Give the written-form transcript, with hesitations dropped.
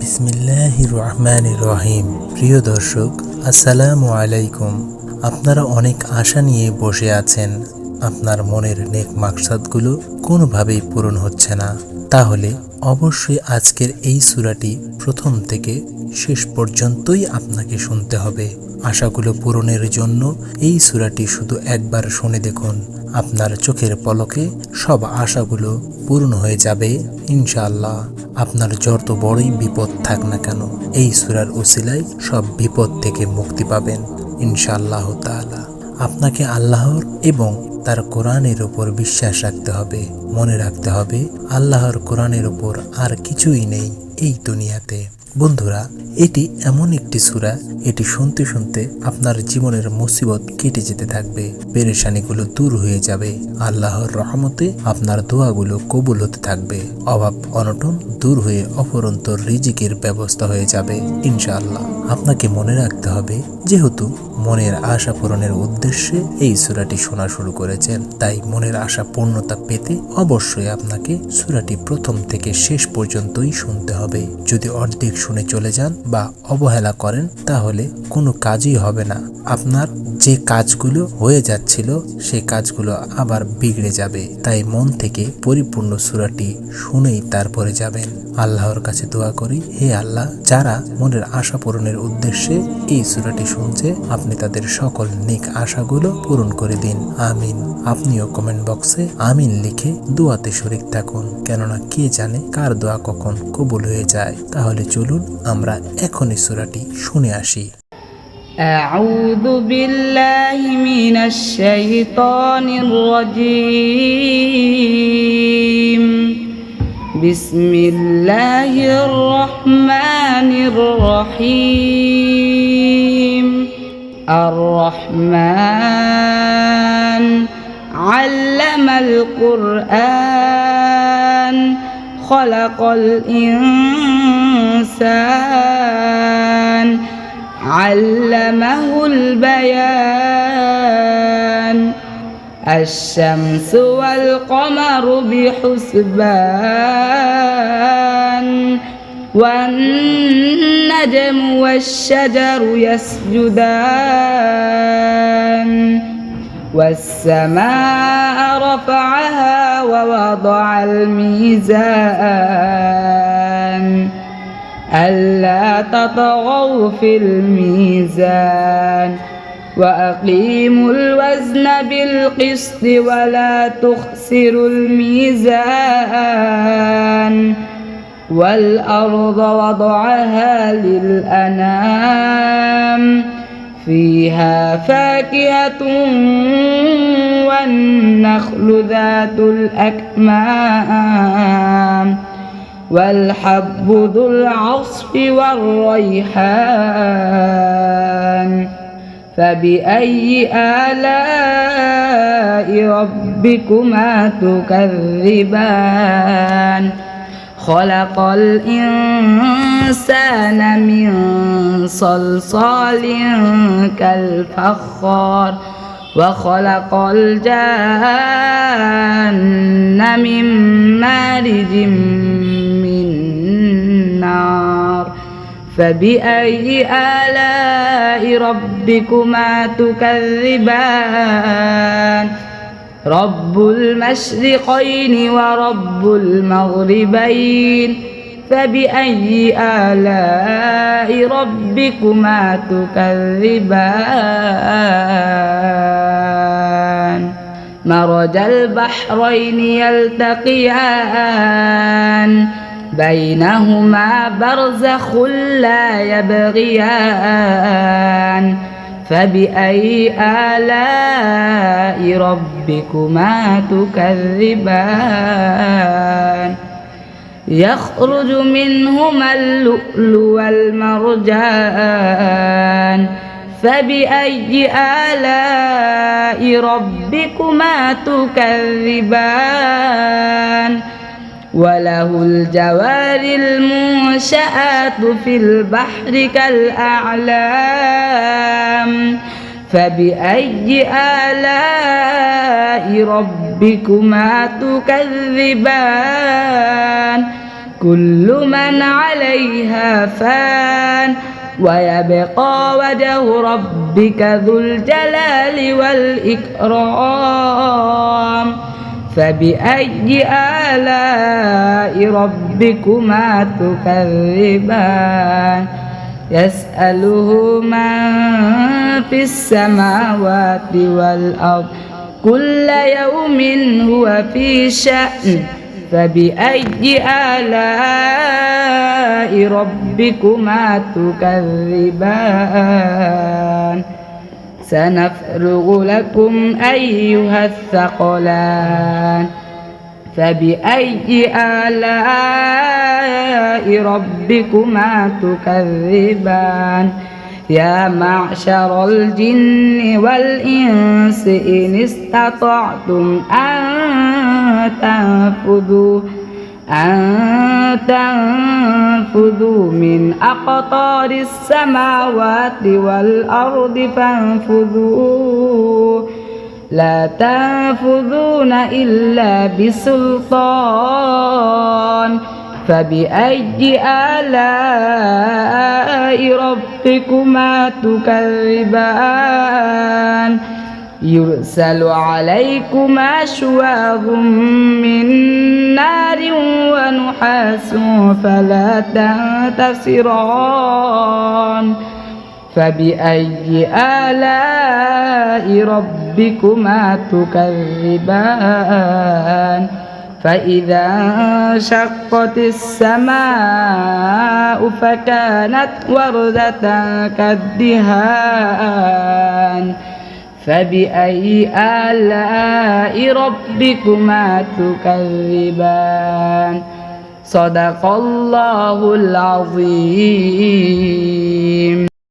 বিসমিল্লাহির রহমানির রহিম। প্রিয় দর্শক, আসসালামু আলাইকুম। আপনারা অনেক আশা নিয়ে বসে আছেন, আপনার মনের নেক মাকসাদগুলো কোনোভাবেই পূরণ হচ্ছে না। তাহলে অবশ্যই আজকের এই সূরাটি প্রথম থেকে শেষ পর্যন্তই আপনাকে শুনতে হবে। আশাগুলো পূরণের জন্য এই সূরাটি শুধু একবার শুনে দেখুন, আপনার চোখের পলকে সব আশাগুলো পূরণ হয়ে যাবে ইনশাআল্লাহ। আপনার যত বড়ই বিপদ থাক না কেন, এই সূরার উসিলায় সব বিপদ থেকে মুক্তি পাবেন ইনশাআল্লাহ তাআলা। আপনাকে আল্লাহর এবং তার কোরআনের উপর বিশ্বাস রাখতে হবে। মনে রাখতে হবে, আল্লাহর কোরআনের উপর আর কিছুই নেই এই দুনিয়াতে। বন্ধুরা, এটি এমন একটি সূরা, এটি শুনতে শুনতে আপনার জীবনের মুসিবত কেটে যেতে থাকবে, পেরেশানিগুলো দূর হয়ে যাবে, আল্লাহর রহমতে আপনার দোয়াগুলো কবুল হতে থাকবে, অভাব অনটন দূর হয়ে অফুরন্ত রিজিকের ব্যবস্থা হয়ে যাবে ইনশাআল্লাহ। আপনাকে মনে রাখতে হবে, যেহেতু মনের আশা পূরণের উদ্দেশ্যে এই সূরাটি শোনা শুরু করেছেন, তাই মনের আশা পূর্ণতা পেতে অবশ্যই আপনাকে সূরাটি প্রথম থেকে শেষ পর্যন্তই শুনতে হবে। যদি অর্ধেক শুনে চলে যান বা অবহেলা করেন, তাহলে কোনো কাজই হবে না। আপনার যে কাজগুলো হয়ে যাচ্ছিল সেই কাজগুলো আবার বিগড়ে যাবে। তাই মন থেকে পরিপূর্ণ সূরাটি শুনেই তারপরে যাবেন। আল্লাহর কাছে দোয়া করি, হে আল্লাহ, যারা মনের আশা পূরণের উদ্দেশ্যে এই সূরাটি শুনছে, আপনি তাদের সকল নেক আশাগুলো পূরণ করে দিন, আমিন। আপনিও কমেন্ট বক্সে আমিন লিখে দোয়াতে শরীক থাকুন, কেননা কে জানে কার দোয়া কখন কবুল হয়ে যায়। তাহলে চলুন আমরা এখনই সূরাটি শুনে আসি। আউযু বিল্লাহি মিনাশ শাইতানির রাজীম। বিসমিল্লাহির রহমানির রহিম। আর রহমান আল্লামাল কুরআন খলাকাল ইনসান আল্লামাহুল বায়ান। الشمس والقمر بحسبان والنجم والشجر يسجدان والسماء رفعها ووضع الميزان ألا تطغوا في الميزان وأقيموا الوزن بالقسط ولا تخسروا الميزان والأرض وضعها للأنام فيها فاكهة والنخل ذات الأكمام والحب ذو العصف والريحان فبأي آلاء ربكما تكذبان خلق الإنسان من صلصال كالفخار وخلق الجان من مارج من نار فبأي آلاء ربكما تكذبان رب المشرقين ورب المغربين فبأي آلاء ربكما تكذبان مرج البحرين يلتقيان بينهما برزخ لا يبغيان فبأي آلاء ربكما تكذبان يخرج منهما اللؤلؤ والمرجان فبأي آلاء ربكما تكذبان وله الجوار المنشآت في البحر كالأعلام فبأي آلاء ربكما تكذبان كل من عليها فان ويبقى وجه ربك ذو الجلال والإكرام فبأي آلاء ربكما تكذبان يسأله من في السماوات والأرض كل يوم هو في شأن فبأي آلاء ربكما تكذبان سنفرغ لكم أيها الثقلان فبأي آلاء ربكما تكذبان يا معشر الجن والإنس إن استطعتم أن تنفذوا من أقطار السماوات والأرض فانفذوا لا تنفذون إلا بسلطان فبأي آلاء ربكما تكذبان يرسل عليكما شواظ من نار ونحاس فلا تنتصران فبأي آلاء ربكما تكذبان فإذا انشقت السماء فكانت وردة كالدهان فبأي آلاء ربكما تكذبان صدق الله العظيم.